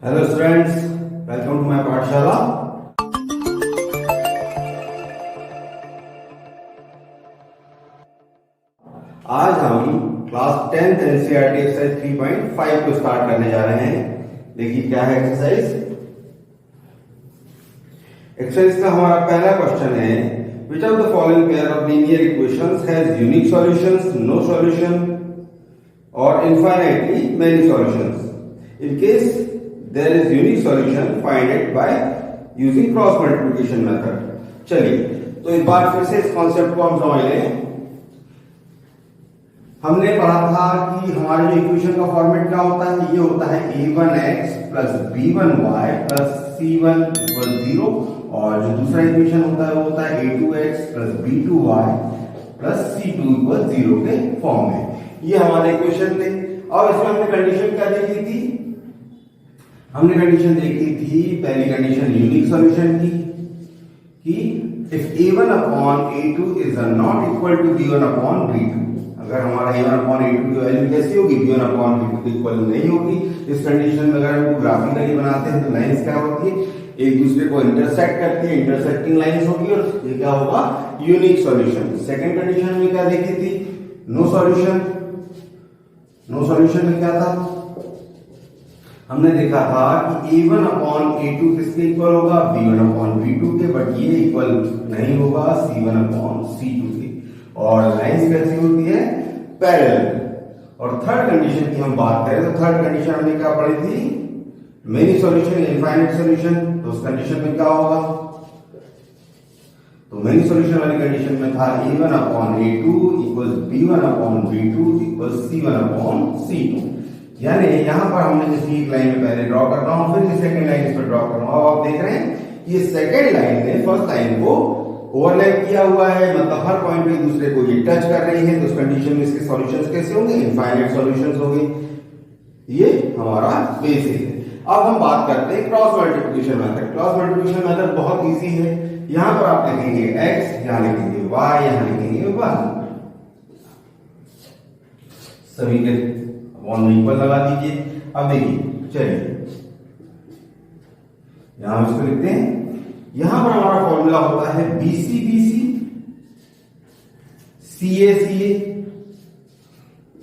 Hello students, welcome to my Pathshala. आज हम class 10th NCERT exercise 3.5 को स्टार्ट करने जा रहे हैं। देखिए क्या है एक्सरसाइज। एक्सरसाइज का हमारा पहला क्वेश्चन है, which of the following pair of linear equations has unique solutions, no solution और infinitely many solutions. In case there is unique solution, find it by using cross multiplication method। चलिए तो एक बार फिर से इस कॉन्सेप्ट को हम समझ लें। हमने पढ़ा था कि हमारे जो इक्वेशन का फॉर्मेट क्या होता है, ये होता है a1x plus b1y plus c1 equal 0 और जो दूसरा इक्वेशन होता है वो होता है a2x plus b2y plus c2 equal 0 के फॉर्म में। ये हमारे इक्वेशन थे। और इसमें हमने कंडीशन क्या देखी थी? हमने कंडीशन देखी थी, पहली कंडीशन यूनिक सॉल्यूशन की कि if a1 upon a2 is not equal to b1 upon b2। अगर हमारा a1 अपॉन a2 की वैल्यू कैसी होगी, b1 अपॉन b2 के इक्वल नहीं होगी। इस कंडीशन में अगर हम ग्राफिकली बनाते हैं तो लाइंस क्या होती है, एक दूसरे को इंटरसेक्ट करती है, इंटरसेक्टिंग लाइंस होगी और ये क्या होगा, यूनिक सॉल्यूशन। सेकंड कंडीशन में क्या देखी थी, नो सॉल्यूशन। नो सॉल्यूशन में क्या था, हमने देखा था कि a1 अपॉन a2 किसके इक्वल होगा, b1 अपॉन b2 के, बट ये इक्वल नहीं होगा c1 अपॉन c2 के। और लाइंस कैसी होती है, पैरेलल। और थर्ड कंडीशन की हम बात करें तो थर्ड कंडीशन हमने क्या पढ़ी थी, मेनी सॉल्यूशन, इनफाइनाइट सॉल्यूशन। तो उस कंडीशन में क्या होगा, तो मेनी सॉल्यूशन वाली कंडीशन में था a1 upon a2 equal b1 upon b2 equal c1 upon c2। यानी यहां पर हमने जैसे एक लाइन में पहले ड्रॉ कर रहा हूं, फिर सेकंड लाइन इस पर ड्रॉ कर रहा हूं। आप देख रहे हैं ये सेकंड लाइन ने फर्स्ट लाइन को ओवरलैप किया हुआ है, मतलब हर पॉइंट पे दूसरे को ये टच कर रही है। तो उस कंडीशन में इसके सॉल्यूशंस कैसे होंगे, इनफाइनाइट सॉल्यूशंस होंगे। ये हमारा बेसिक है। अब हम बात करते हैं cross multiplication method. Cross multiplication method बहुत इजी है। यहां पर आप लिखेंगे x, यहां लिखेंगे y, यहां लिखेंगे 1, सभी के वन इक्वल लगा दीजिए। अब देखिए, चलिए यहां हम इसको लिखते हैं। यहां पर हमारा फॉर्मूला होता है BC BC, CA CA,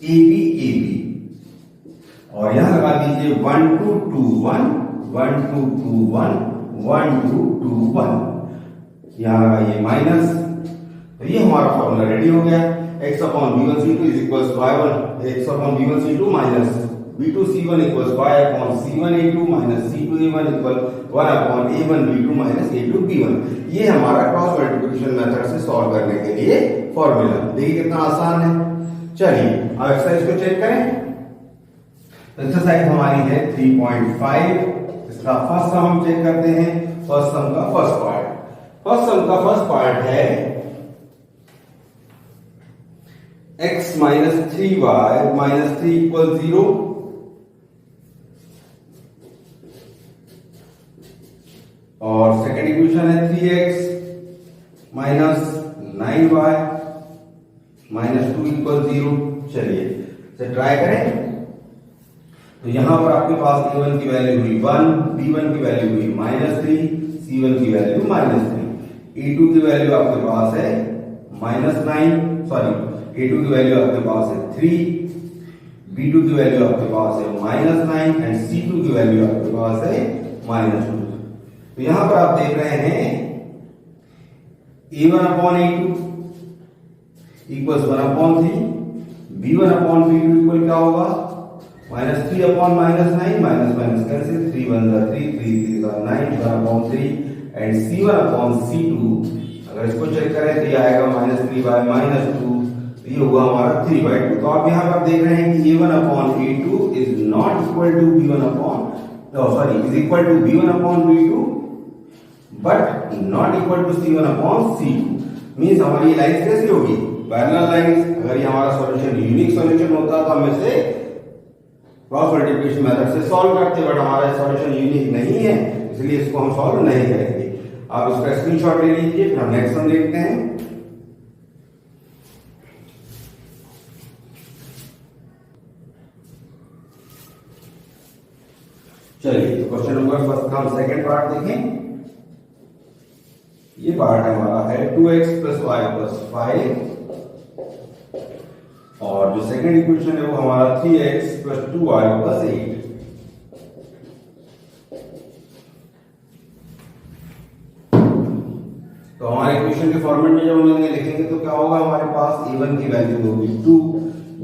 AB AB और यहां लगा दीजिए 1 2 2 1 1 2 2 1 1 2 2 1। यहां लगाइए माइनस, तो ये हमारा फॉर्मूला रेडी हो गया। x upon b1 c2 is equal to y1 x upon b1 c2 minus b2 c1 equal y upon c1 a2 minus c2 a1 equal 1 upon a1 b2 minus a2 b1। ये हमारा cross multiplication method से solve करने के लिए formula. देखिए कितना आसान है। चलिए अब एक्सरसाइज को चेक करें। एक्सरसाइज हमारी है 3.5। इसका फर्स्ट सम हम चेक करते हैं। फर्स्ट सम का फर्स्ट पार्ट, फर्स्ट सम का फर्स्ट पार्ट है x minus 3y minus 3 equal 0 और सेकेंड इक्वेशन है 3x minus 9y minus 2 equal 0। चलिए इसे ट्राई करें। तो यहां पर आपके पास a1 की वैल्यू हुई 1, b1 की वैल्यू हुई -3, c1 की वैल्यू -3, a2 की वैल्यू आपके पास है -9, सॉरी a2 की वैल्यू आपके पास है 3, b2 की वैल्यू आपके पास है -9 एंड c2 की वैल्यू आपके पास है -2। तो यहां पर आप देख रहे हैं a1 upon a2 equals 1 upon 3, b1 upon b2 equal क्या होगा, -3 upon -9, minus minus cancel, 3 1 3 3 3 9, 1 upon 3 and c1 upon c2 अगर इसको चेक करें तो ये आएगा -3 बाय -2, ये हुआ हमारा 3/2। तो आप यहां पर देख रहे हैं कि a1 upon a2 is not equal to b1 upon sorry is equal to b1 upon b2 but not equal to c1 upon c2। Means हमारी लाइंस कैसी होगी, पैरेलल लाइंस। अगर ये हमारा सॉल्यूशन यूनिक सॉल्यूशन होता तो हम इसे क्रॉस मल्टीप्लिकेशन मेथड से सॉल्व करते, बट हमारा सॉल्यूशन यूनिक नहीं है इसलिए इसको हम सॉल्व नहीं करेंगे। आप इसका स्क्रीनशॉट ले लीजिए, फिर हम नेक्स्ट सम देखते हैं। चलिए तो क्वेश्चन नंबर फर्स्ट हम सेकंड पार्ट देखें। ये पार्ट हमारा है 2x + y + 5 और जो सेकंड इक्वेशन है वो हमारा 3x + 2y + 8। तो हमारे इक्वेशन के फॉर्मेट में जब हम इन्हें लिखेंगे तो क्या होगा, हमारे पास a1 की वैल्यू होगी 2,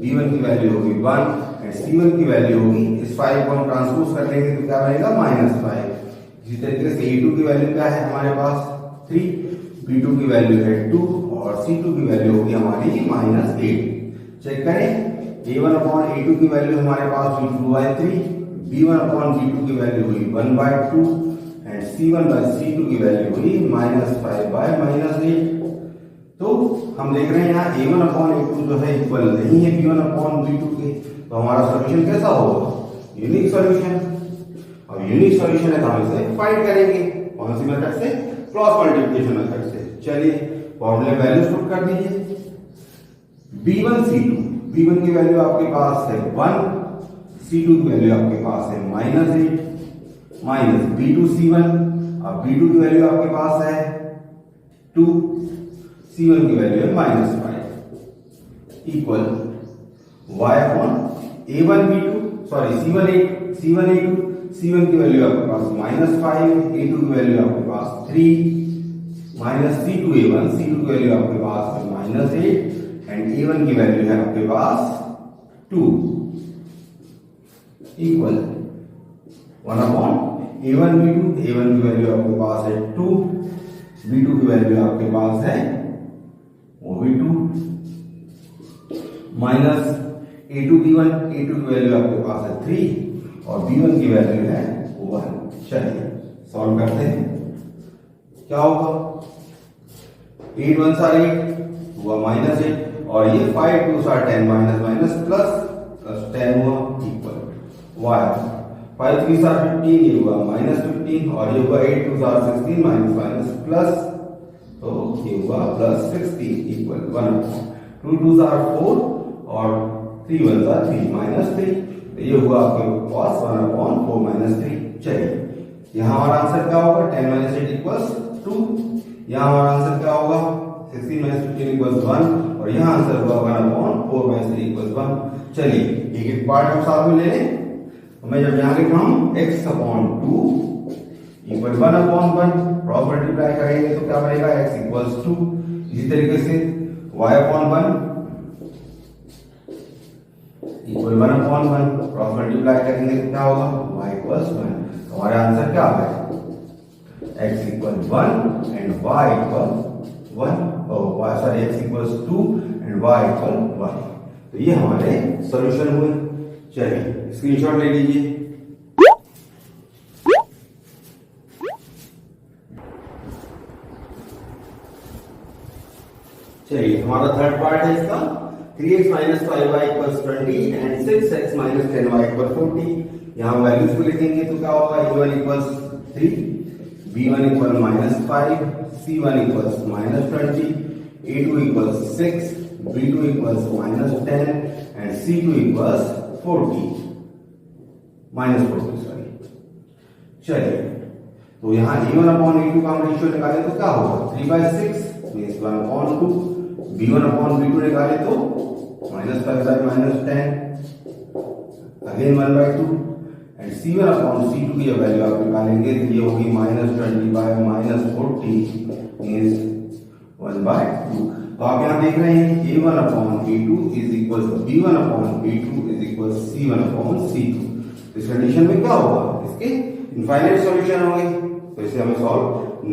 b1 की वैल्यू होगी 1 एंड c1 की वैल्यू होगी, इस 5 को हम ट्रांसपोज कर लेंगे तो क्या बनेगा -5। इसी तरीके से a2 की वैल्यू क्या है हमारे पास 3, b2 की वैल्यू है 2 और c2 की वैल्यू होगी हमारी -8। चेक करें, a1/a2 की वैल्यू हमारे पास हुई 2/3, b1/b2 की वैल्यू हुई 1/2 एंड c1/c2 की वैल्यू हुई -5/-8। तो हम देख रहे हैं यहाँ a1/a2 जो है इक्वल नहीं है b1/b2 के, तो हमारा सॉल्यूशन कैसा होगा, यूनिक सॉल्यूशन। और यूनिक सॉल्यूशन है तो हम इसे फाइंड करेंगे कौन सी मेथड से, क्रॉस मल्टीप्लिकेशन मेथड से। चलिए फॉर्मूले वैल्यूज पुट कर दीजिए। b1c2, b1 की वैल्यू आपके पास है 1, c2 की वैल्यू आपके पास है -8 माइनस b2c1, अब b2 की वैल्यू आपके पास है 2, c1 की वैल्यू है -5 equal y/a1b2 sorry c1a2, c1 की वैल्यू आपके पास -5, a2 की वैल्यू आपके पास 3 माइनस c2a1, c2 की वैल्यू आपके पास है -8 एंड a1 की वैल्यू है आपके पास 2 इक्वल 1/a1b2, a1 की वैल्यू आपके पास है 2, b2 की वैल्यू आपके पास है वो भी 2 माइनस a2b1, a2 की वैल्यू आपके पास है 3 और b1 की वैल्यू है 1। चलिए सॉल्व करते हैं, क्या होगा 8 1 are 8 हुआ -8 और ये 5 2 are 10 माइनस प्लस 10 हुआ इक्वल y 5 3 are 15 ये हुआ -15 और ये हुआ 8 2 are 16 माइनस प्लस, तो ये हुआ +16 इक्वल 1। 2 2 are 4 और 3 1 are 3 -3, तो ये हुआ आपके पास 1/4 -3। चलिए यहाँ हमारा आंसर क्या होगा, 10 - 8 इक्वल्स 2। यहाँ हमारा आंसर क्या होगा, 16 - 15 इक्वल्स 1 और यहाँ आंसर हुआ 1/4 - 3 इक्वल्स 1। चलिए एक एक पार्ट हम साथ में ले लें। मैं जब यहाँ लिख रहा हूँ x/2 इक्वल 1/1 क्रॉस मल्टीप्लाई करेंगे तो क्या बनेगा x इक्वल्स 2। इसी तरीके से y/1 इक्वल 1/1 क्रॉस मल्टीप्लाई करेंगे तो क्या होगा y इक्वल्स 1। हमारा आंसर क्या है, x equal 1 and y equal 1 और sorry x equals 2 and y equal 1। तो ये हमारे सॉल्यूशन हुए। चलिए स्क्रीनशॉट ले लीजिए। चलिए हमारा थर्ड पार्ट है इसका, 3x - 5y = 20 and 6x - 10y = 40। यहाँ वैल्यूज को लिखेंगे तो क्या होगा, a1 = 3, b1 = -5, c1 = -20, a2 = 6, b2 = -10 and c2 = 40 -40 sorry. चलिए तो यहाँ a1/a2 का हम रेशियो निकाले तो क्या होगा, 3/6 मींस 1/2, b1/b2 निकाले तो -5/-10 अगेन 1/2 एंड c1/c2 की वैल्यू आप निकालेंगे तो ये होगी -20/-40 मींस 1/2। तो आप यहाँ देख रहे हैं a1/a2 is equal to b1/b2 is equal c1/c2। इस कंडीशन में क्या होगा, इसके इनफाइनाइट सॉल्यूशन होंगे, तो इसे हमें सॉल्व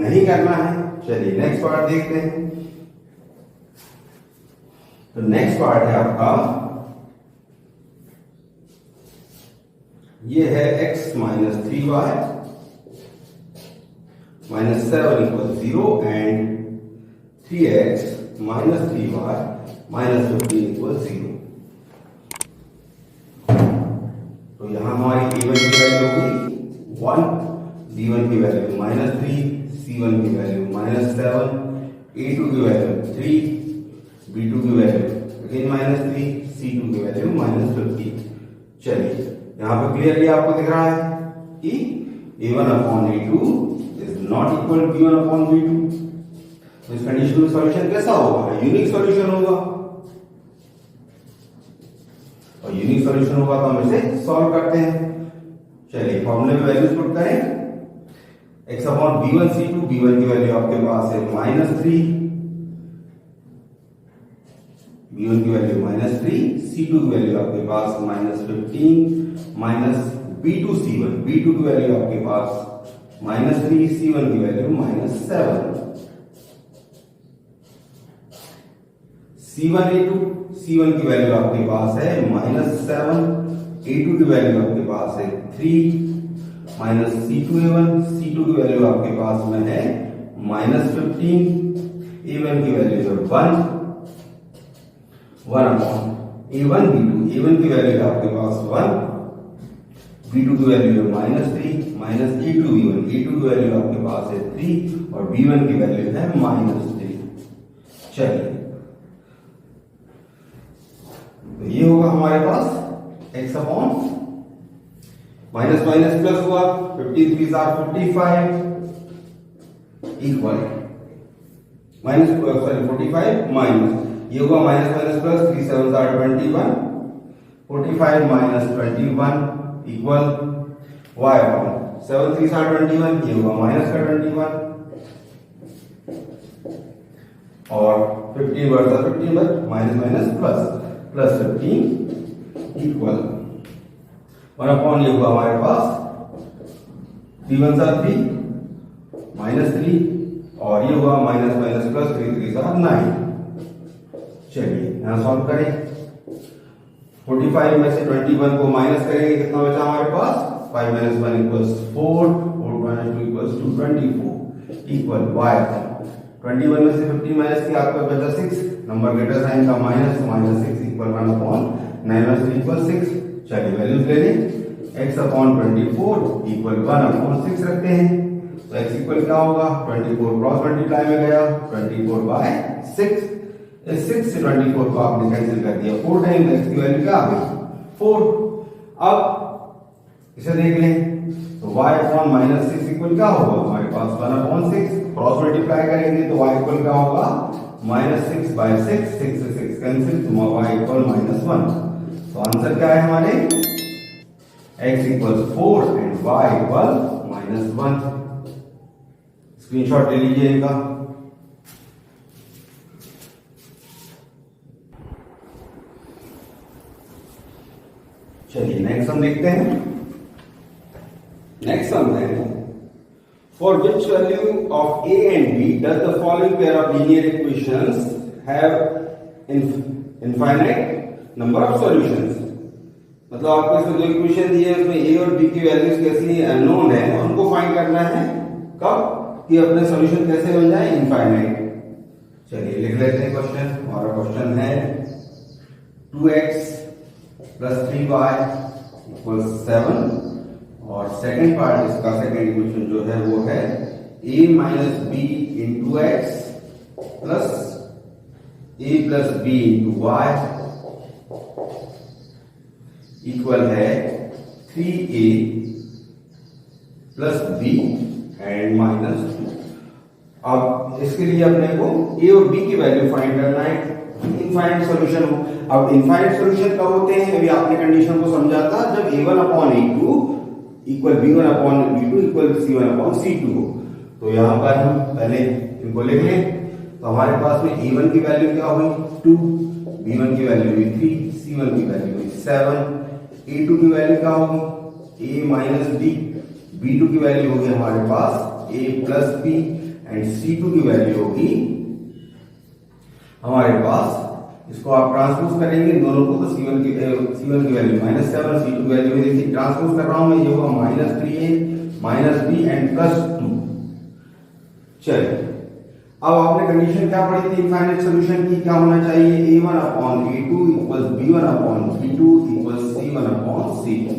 नहीं करना है। चलिए नेक्स्ट पार्ट देखते हैं। तो नेक्स्ट पार्ट है आपका, ये है x - 3y - 7 = 0 and 3x - 3y - 15 = 0। तो यहां हमारी a1 की वैल्यू होगी 1, b1 की वैल्यू -3, c1 की वैल्यू -7, a2 की वैल्यू 3, b2 की वैल्यू अगेन -3, c2 की वैल्यू -15। चलिए यहाँ पे क्लियरली आपको दिख रहा है कि a1 upon a2 is not equal b1 upon b2। तो इस कंडीशन में सॉल्यूशन कैसा होगा? यूनिक सॉल्यूशन होगा, और यूनिक सॉल्यूशन होगा तो हम इसे सॉल्व करते हैं। चलिए फॉर्मूले में वैल्यूज पुट करें। x upon b1 c2, b1 की वैल्यू आपके पास है -3, b1 की वैल्यू -3, c2 की वैल्यू आपके पास -15 माइनस b2 c1, b2 की वैल्यू आपके पास -3, c1 की वैल्यू -7, c1 a2, c1 की वैल्यू आपके पास है -7, a2 की वैल्यू आपके पास है 3 माइनस c2 a1, c2 की वैल्यू आपके पास में है -15, a1 की वैल्यू है 1 अपॉन a1 b2, a1 की वैल्यू है आपके पास 1, b2 की वैल्यू है -3 माइनस a2 b1, a2 की वैल्यू आपके पास है 3 और b1 की वैल्यू है -3। चलिए तो ये होगा हमारे पास x upon minus minus plus हुआ 53 45 इक्वल माइनस सॉरी 45 माइनस ये होगा minus minus plus 3 7 21 45 minus 21 equal y upon 7 3 21 ये होगा माइनस का 21 और 15 वर्सा 15 but minus minus plus plus 15 equal 1 upon ये होगा हमारे पास 3 1 3 -3 और ये होगा माइनस माइनस प्लस 3 3 9। चलिए यहां सॉल्व करें। 45 में से 21 को माइनस करेंगे, कितना बचा हमारे पास 5 - 1 = 4 4 - 2 = 24 इक्वल y। 21 में से 15 माइनस किया आपका बचा 6, नंबर ग्रेटर साइन का माइनस -6 इक्वल 1 अपॉन 9 - 3 = 6। चलिए वैल्यूज ले लें। x अपॉन 24 इक्वल 1 अपॉन 6 रखते हैं, तो x इक्वल क्या होगा 24 क्रॉस मल्टीप्लाई में गया 24/6, इस 6 से 24 को आपने कैंसिल कर दिया, 4 टाइम्स x की वैल्यू क्या आ गई 4। अब इसे देख लें तो y अपॉन -6 इक्वल क्या होगा हमारे पास 1 अपॉन 6, क्रॉस मल्टीप्लाई करेंगे तो y इक्वल क्या होगा -6/6, 6 से 6 कैंसिल तो y इक्वल -1। तो आंसर क्या है हमारे x equal 4 and y equal -1। Screenshot ले लीजिएगा। चलिए नेक्स्ट हम देखते हैं। नेक्स्ट सम है for which value of a and b does the following pair of linear equations have infinite number of solutions। मतलब आपको इसमें दो इक्वेशन दिए हैं, उसमें a और b की वैल्यूज कैसी अननोन है, उनको फाइंड करना है कब कि अपने सॉल्यूशन कैसे बन जाए इनफाइनाइट। चलिए लिख लेते हैं क्वेश्चन। हमारा क्वेश्चन है 2x + 3y = 7 और सेकंड पार्ट इसका सेकंड इक्वेशन जो है वो है a - b × x plus a + b × y equal है 3a + b एंड -2। अब इसके लिए अपने को a और b की वैल्यू फाइंड करना है, इनफाइनाइट सॉल्यूशन हो। अब इनफाइनाइट सॉल्यूशन कब होते हैं, अभी आपने कंडीशन को समझा था, जब a1 upon a2 equal b1 upon b2 equal c1 upon c2 हो। तो यहां पर हम पहले इनको लिख लें। तो हमारे पास में a1 की वैल्यू क्या हुई 2, b1 की वैल्यू हुई 3, c1 की वैल्यू हुई 7, a2 की वैल्यू क्या होगी a - b, b2 की वैल्यू होगी हमारे पास a + b एंड c2 की वैल्यू होगी हमारे पास, इसको आप ट्रांसपोज करेंगे दोनों को, तो c1 की वैल्यू -7, c2 की वैल्यू देखिए ट्रांसपोज कर रहा हूं मैं, ये होगा -3a - b एंड +2। चलिए अब आपने कंडीशन क्या पढ़ी थी इनफाइनाइट सॉल्यूशन की, क्या होना चाहिए a1 upon a2 equals b1 upon b2 equals c1 upon c2।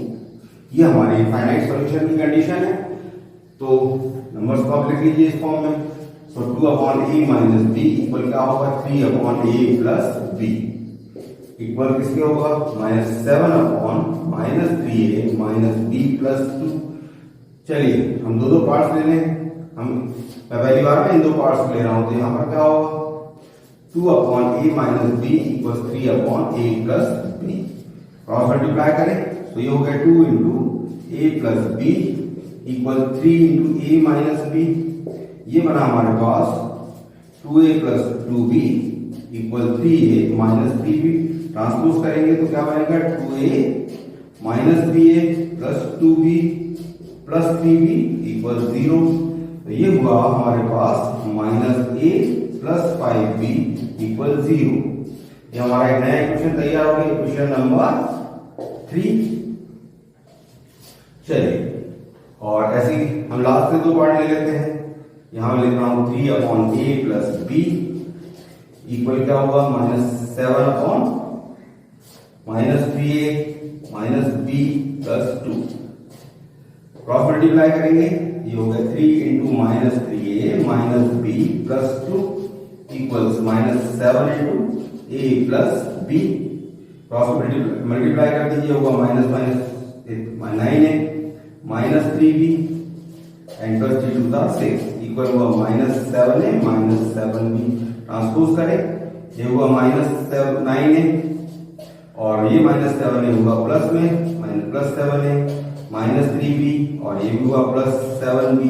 ये हमारी इनफाइनाइट सॉल्यूशन की कंडीशन है। तो नंबर्स को आप लिख लीजिए इस फॉर्म में। सो 2 अपॉन a - b इक्वल क्या होगा 3 अपॉन a + b इक्वल किसके होगा -7 अपॉन -3a - b + 2 चलिए हम दो पार्ट्स ले लें। मैं पहली बार में इन दो पार्ट्स ले रहा हूं, तो यहां पर क्या होगा 2 upon a minus B equal 3 upon a plus B. Cross multiply करें तो ये हो गया 2 into a plus B equal 3 into a minus B. ये बना हमारे पास 2a plus 2b equal 3a minus 3b। Transpose करेंगे तो क्या बनेगा 2a minus 3a plus 2b plus 3b equal 0। तो ये हुआ हमारे पास minus a plus 5b equal 0। ये हमारा एक नया इक्वेशन तैयार हो गया, इक्वेशन नंबर 3। चलिए और ऐसे ही हम लास्ट के दो पार्ट ले लेते हैं। यहां लिख रहा हूं 3 upon a plus b equal क्या होगा -7 upon -3a minus b plus 2। Cross multiply करेंगे, ये हो गया 3 into -3a minus b plus 2 equals -7 into a plus b। Cross multiply कर दीजिए, होगा minus 9a minus 3b and plus 3 to the 6 equal हुआ -7a माइनस 7b। ट्रांसपोज करें, ये हुआ -9a और ये -7a हुआ प्लस में प्लस 7a माइनस 3b और ये भी हुआ प्लस 7b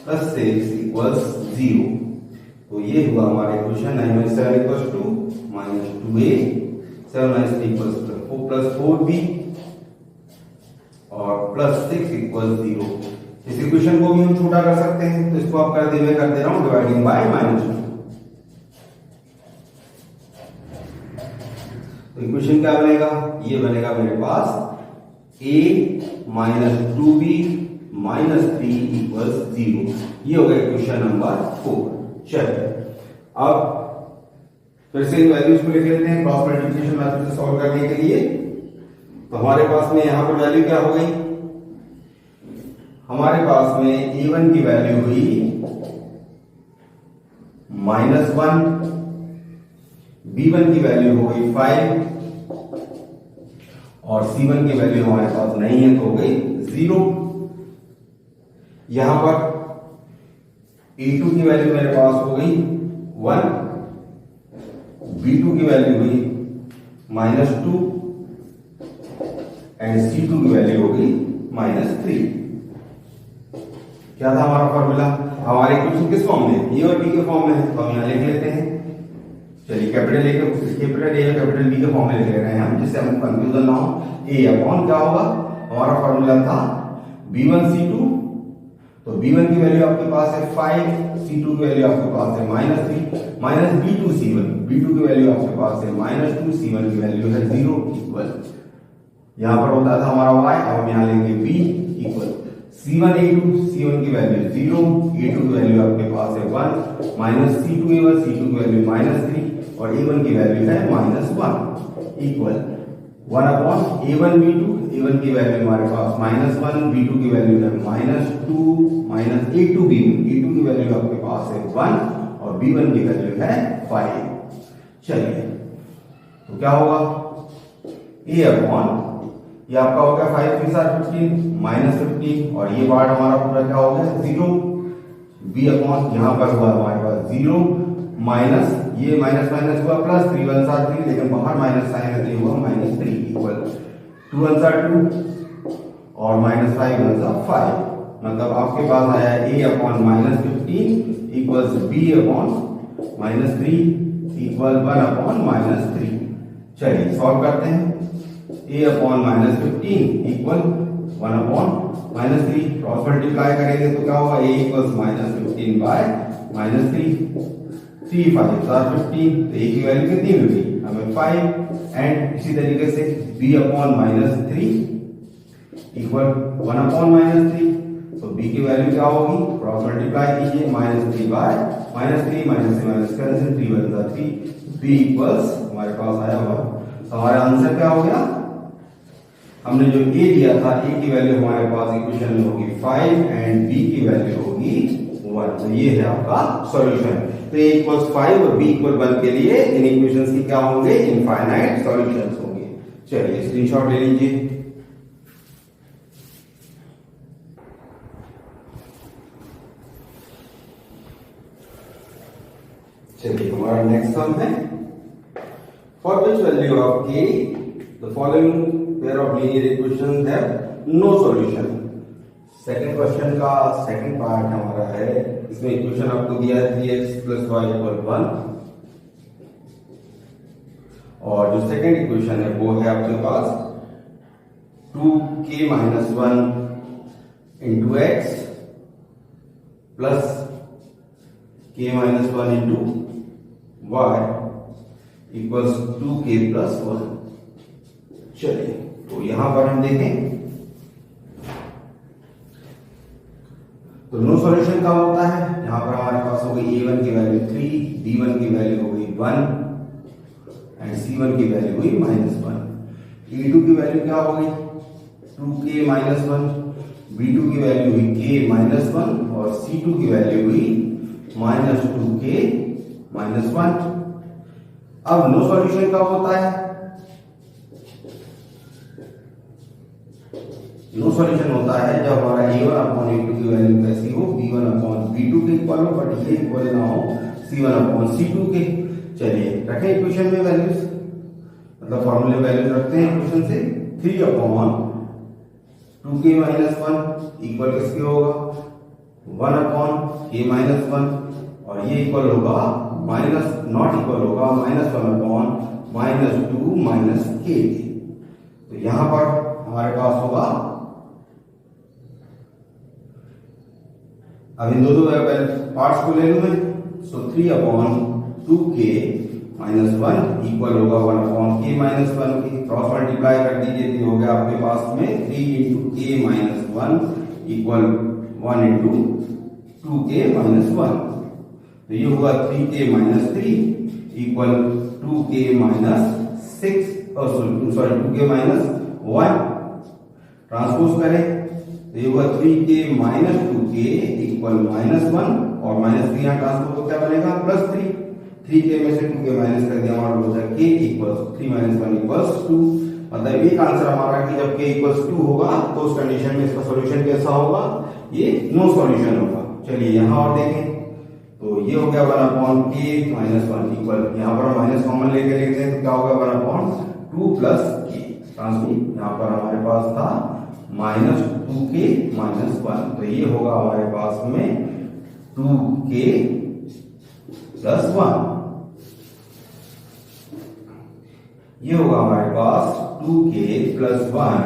प्लस 6 इक्वल्स 0। तो ये हुआ हमारा equation 9 7 equals to -2a 7 3 equals plus 4b और प्लस 6 इक्वल्स 0। इस इक्वेशन को भी हम छोटा कर सकते हैं, तो इसको आप कर दे रहा हूं डिवाइडिंग बाय -2। तो इक्वेशन क्या बनेगा, ये बनेगा मेरे पास a minus 2b minus 3 equals 0। ये हो गया इक्वेशन नंबर 4। चलिए अब फिर से इन वैल्यूज को लिख लेते हैं क्रॉस मल्टीप्लिकेशन मेथड से सॉल्व करने के लिए। तो हमारे पास में यहां पर वैल्यू क्या हो गई, हमारे पास में a1 की वैल्यू हुई -1, b1 की वैल्यू हो गई 5 और c1 की वैल्यू हमारे पास नहीं है तो हो गई 0। यहां पर a2 की वैल्यू मेरे पास हो गई 1, b2 की वैल्यू हुई -2 एंड c2 की वैल्यू हो गई -3। क्या था हमारा फॉर्मूला, हमारे इक्वेशन किस फॉर्म में, ए और बी के फॉर्म में है, तो हम यहां लिख लेते हैं। चलिए कैपिटल ए और कैपिटल बी के फॉर्म में लिख ले रहे हैं हम, जिससे हमको कंफ्यूजन ना हो। ए अपॉन क्या होगा, हमारा फॉर्मूला था b1 c2, तो b1 की वैल्यू आपके पास है 5, c2 की वैल्यू आपके पास है -3 माइनस b2 c1, b2 की वैल्यू आपके पास है -2, c1 की वैल्यू है 0 इक्वल, यहां पर होता था हमारा y, अब हम यहां लेंगे b equal c1 a2, c1 की वैल्यू 0, a2 की वैल्यू आपके पास है 1 माइनस c2 a1, c2 की वैल्यू -3 और a1 की वैल्यू है -1 equal 1 upon a1 b2, a1 की वैल्यू हमारे पास -1, b2 की वैल्यू है -2 माइनस a2 b1, a2 की वैल्यू आपके पास है 1 और b1 की वैल्यू है 5। चलिए तो क्या होगा, a अपॉन ये आपका हो गया 5 3 15 -15 और ये पार्ट हमारा पूरा क्या हो गया 0। b अपॉन यहां पर हुआ हमारे पास 0 माइनस ये माइनस माइनस हुआ प्लस 3 1 3, लेकिन बाहर माइनस साइन है तो हुआ -3 इक्वल 2 1 2 और -5 1 5, मतलब आपके पास आया a upon -15 equals b upon -3 equal 1 upon -3। चलिए सॉल्व करते हैं, a upon -15 equal 1 upon -3, cross multiply करेंगे तो क्या होगा a इक्वल्स -15 बाय -3, 3 5 15, तो a की वैल्यू कितनी मिली हमें 5 एंड इसी तरीके से b अपॉन -3 इक्वल 1 अपॉन -3, तो b की वैल्यू क्या होगी, क्रॉस मल्टीप्लाई कीजिए -3 बाय -3 माइनस से माइनस कैंसिल 3 1 3, b इक्वल्स हमारे पास आया 1। तो हमारा आंसर क्या हो गया, हमने जो a दिया था a की वैल्यू हमारे पास इक्वेशन में होगी 5 एंड b की वैल्यू होगी 1। तो ये है आपका सॉल्यूशन। तो a इक्वल्स 5 और b इक्वल 1 के लिए इन इक्वेशंस की क्या होंगे, इनफाइनाइट सॉल्यूशंस होंगे। चलिए स्क्रीनशॉट ले लीजिए। चलिए हमारा नेक्स्ट सम है, for which value of k the following pair of linear equations have no solution. Second question का सेकंड पार्ट हमारा है, इसमें इक्वेशन आपको दिया है 3x + y = 1 और जो सेकंड इक्वेशन है वो है आपके पास 2k - 1 × x plus k - 1 × y equals 2k + 1। चलिए तो यहां पर हम देखें तो नो सॉल्यूशन का होता है, यहां पर हमारे पास हो गई a1 की वैल्यू 3, b1 की वैल्यू हो गई 1 एंड c1 की वैल्यू हुई -1। a2 की वैल्यू क्या हो गई 2k - 1, b2 की वैल्यू हुई k - 1 और c2 की वैल्यू हुई -2k - 1। अब नो सॉल्यूशन कब होता है, नो सॉल्यूशन होता है जब हमारा a1/a2 की वैल्यू कैसी हो b1/b2 के इक्वल हो, बट ये इक्वल ना हो c1/c2 के। चलिए रखें इक्वेशन में वैल्यूज, मतलब फॉर्मूले वैल्यूज रखते हैं इक्वेशन से। 3/2k - 1 इक्वल किसके होगा 1/k - 1 और ये इक्वल होगा माइनस नॉट इक्वल होगा -1/-2 - k। तो यहां पर हमारे पास होगा, अब इन दो पार्ट्स को ले लूं मैं, सो 3/2k - 1 इक्वल होगा 1/k - 1 की क्रॉस मल्टीप्लाई कर दीजिए तो हो गया आपके पास में 3 × k - 1 इक्वल 1 × 2k - 1। तो ये हुआ 3k - 3 equal 2k - 6 sorry 2k - 1। Transpose करें तो ये हुआ 3k - 2k इक्वल -1 और -3 यहाँ ट्रांसपोज तो क्या बनेगा +3। 3k में से 2k माइनस कर दिया हमारा हो जाएगा k इक्वल 3 - 1 = 2। मतलब एक आंसर हमारा कि जब k = 2 होगा तो उस कंडीशन में इसका सॉल्यूशन कैसा होगा, ये नो सॉल्यूशन होगा। चलिए यहां और देखें तो ये हो गया 1/k - 1 इक्वल, यहां पर हम माइनस कॉमन लेके लिखते हैं तो क्या होगा 1/2 + k। ट्रांसपोज यहां पर हमारे पास था -2k - 1 तो ये होगा हमारे पास में 2k + 1। ये होगा हमारे पास 2k + 1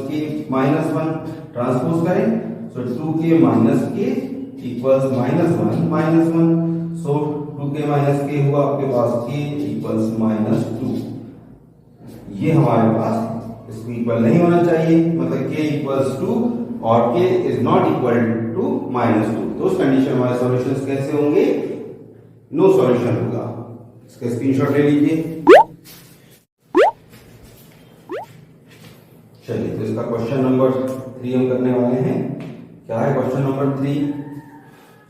k - 1। ट्रांसपोज करें सो 2k - k इक्वल्स -1 - 1 सो 2k - k हुआ आपके पास k इक्वल्स -2। ये हमारे पास इसको इक्वल नहीं होना चाहिए, मतलब k इक्वल्स 2 और k is not equal to -2। तो उस कंडीशन में हमारे सॉल्यूशंस कैसे होंगे, नो सॉल्यूशन होगा। इसका स्क्रीनशॉट ले लीजिए। चलिए तो इसका क्वेश्चन नंबर 3 हम करने वाले हैं। क्या है question number 3,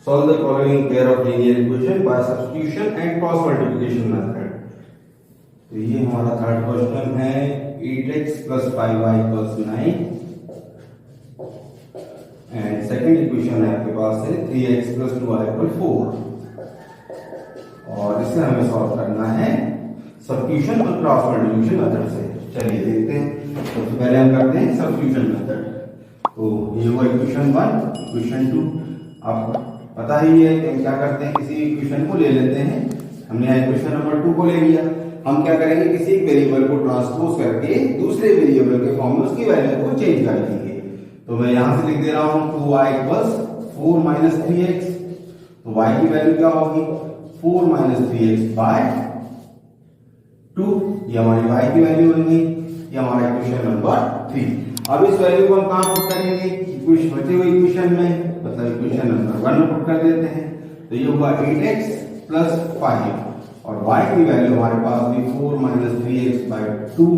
solve the following pair of linear equation by substitution and cross multiplication method. तो ये हमारा थर्ड क्वेश्चन है 8x + 5y = 9 and second equation है आपके पास है 3x + 2y = 4 और इसे हमें सॉल्व करना है सब्स्टिट्यूशन और क्रॉस मल्टीप्लिकेशन मेथड से। चलिए देखते हैं, सबसे पहले हम करते हैं सब्स्टिट्यूशन मेथड। तो ये हुआ इक्वेशन 1, इक्वेशन 2 आपको पता ही है कि हम क्या करते हैं, किसी इक्वेशन को ले लेते हैं। हमने इक्वेशन नंबर 2 को ले लिया, हम क्या करेंगे किसी एक वेरिएबल को ट्रांसपोज करके दूसरे वेरिएबल के फॉर्म में उसकी वैल्यू को चेंज कर देंगे। तो मैं यहां से लिख दे रहा हूं 2y + 4 - 3x। तो y की वैल्यू क्या होगी 4 - 3x/2, ये हमारी y की वैल्यू बन गई। ये हमारा इक्वेशन नंबर 3। अब इस वैल्यू को हम कहां पुट करेंगे, इक्वेशन बचे हुए इक्वेशन में, मतलब इक्वेशन नंबर 1 में पुट कर देते हैं। तो ये हुआ 8x + 5 और y की वैल्यू हमारे पास भी 4 - 3x/2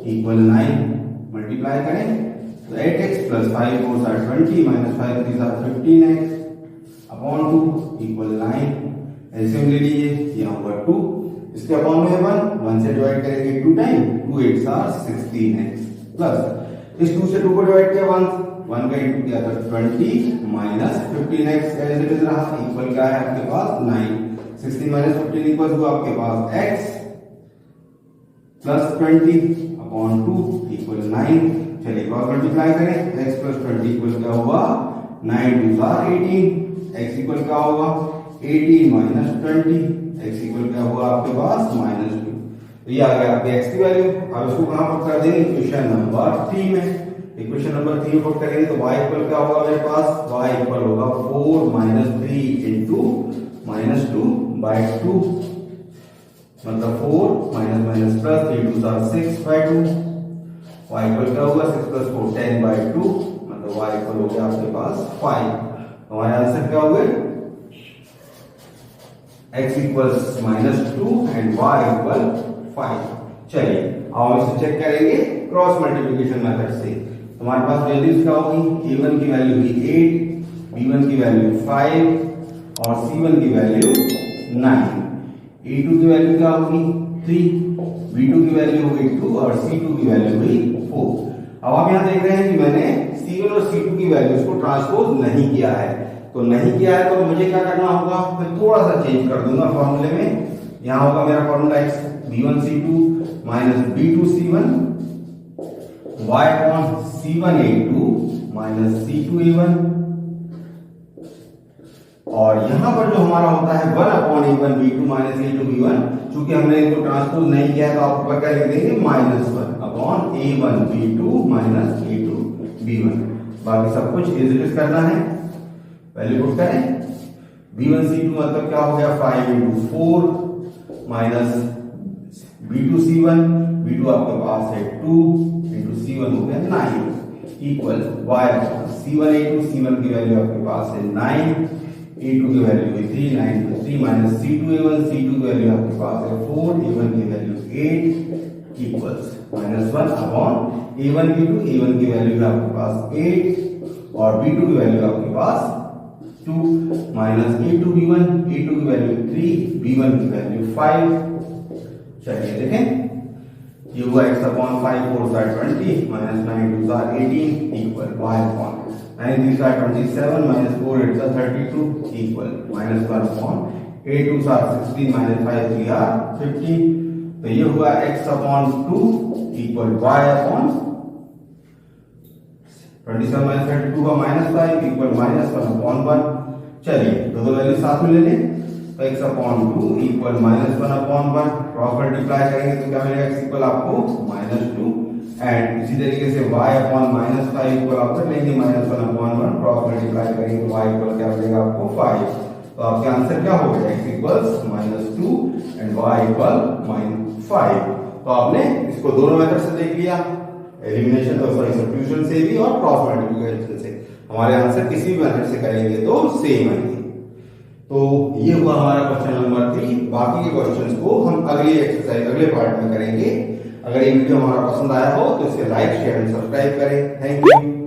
= 9। मल्टीप्लाई करें तो 8x + 5 4 are 20 - 5 3 are 15x/2 = 9। LCM ले लीजिए, यहाँ हुआ 2, इसके अपॉन में 1 से डिवाइड करेंगे 2 टाइम, 2 8 are 16x प्लस इस 2 से 2 को डिवाइड किया 1 का इंटू किया तो 20 - 15x एज इट इज रहा, इक्वल क्या है आपके पास 9। 16 माइनस 15 इक्वल टू आपके पास x प्लस 20 अपॉन 2 इक्वल 9। चलिए क्रॉस मल्टीप्लाई करें, x प्लस 20 इक्वल क्या होगा 9 2 आर 18, x इक्वल क्या होगा 18 माइनस 20, x इक्वल क्या होगा आपके पास -2। तो ये आ गया आपके x की वैल्यू। अब इसको कहां पुट कर देंगे, इक्वेशन नंबर 3 में। इक्वेशन नंबर 3 में पुट करेंगे तो y इक्वल क्या होगा मेरे पास, y इक्वल होगा 4 माइनस 3 इंटू -2/2, मतलब 4 minus minus plus 3 2 are 6/2। y equal क्या होगा 6 प्लस 4 10/2, मतलब y इक्वल हो गया आपके पास 5। हमारे आंसर क्या हो गए, x equals -2 and y equal 5। चलिए अब हम इसे चेक करेंगे क्रॉस मल्टीप्लिकेशन मेथड से। हमारे पास वैल्यूज क्या होगी, a1 की वैल्यू होगी 8, b1 की वैल्यू 5 और c1 की वैल्यू 9। a2 की वैल्यू क्या होगी 3, b2 की वैल्यू होगी 2 और c2 की वैल्यू हुई 4। अब आप यहां देख रहे हैं कि मैंने c1 और c2 की वैल्यूज को ट्रांसपोज नहीं किया है, तो नहीं किया है तो मुझे क्या करना होगा, मैं थोड़ा सा चेंज कर दूंगा फॉर्मूले में। यहां होगा मेरा formula x b1 c2 minus b2 c1 y upon c1 a2 minus c2 a1, और यहां पर जो हमारा होता है 1 upon a1 b2 minus a2 b1, चूंकि हमने इसको ट्रांसपोज नहीं किया तो आप ऊपर क्या लिख देंगे -1 upon a1 b2 minus a2 b1। बाकी सब कुछ एज इट इज करना है, वैल्यू पुट करें। b1 c2 मतलब क्या हो गया 5 into 4 minus b2 c1, b2 आपके पास है 2 इंटू c1 हो गया 9 equal y c1 a2, c1 की वैल्यू आपके पास है 9, a2 की वैल्यू है 3, 9 to 3 minus c2 a1, c2 की वैल्यू आपके पास है 4, a1 की वैल्यू 8 इक्वल्स -1 अपॉन a1 की 2, a1 की वैल्यू है आपके पास 8 और b2 की वैल्यू आपके पास 2 माइनस a2 b1, a2 की वैल्यू 3, b1 की वैल्यू 5। चलिए देखें, ये हुआ x upon 5 4 20 minus 9 2 18 equal y upon 9 3 27 minus 4 8 32 equal -1 upon 8 2 16 minus 5 3 15। तो ये हुआ x upon 2 equal y upon 27 minus 32 का -5 इक्वल -1 अपॉन 1। चलिए दो वैल्यू साथ में ले लें, तो x upon 2 equal -1 upon 1, cross multiply करेंगे तो क्या मिलेगा, x इक्वल आपको -2 एंड इसी तरीके से y अपॉन -5 इक्वल आप कर लेंगे -1 अपॉन 1, क्रॉस मल्टीप्लाई करेंगे तो y इक्वल क्या मिलेगा आपको 5। तो आपके आंसर क्या हो गया, x equals -2 and y equal -5। तो आपने इसको दोनों मेथड से देख लिया, एलिमिनेशन सॉरी सब्स्टिट्यूशन से भी और क्रॉस मल्टीप्लिकेशन से। हमारे आंसर किसी भी मेथड से करेंगे तो सेम आएंगे। तो ये हुआ हमारा क्वेश्चन नंबर 3। बाकी के क्वेश्चंस को हम अगली एक्सरसाइज अगले पार्ट में करेंगे। अगर ये वीडियो हमारा पसंद आया हो तो इसे लाइक शेयर एंड सब्सक्राइब करें। Thank you.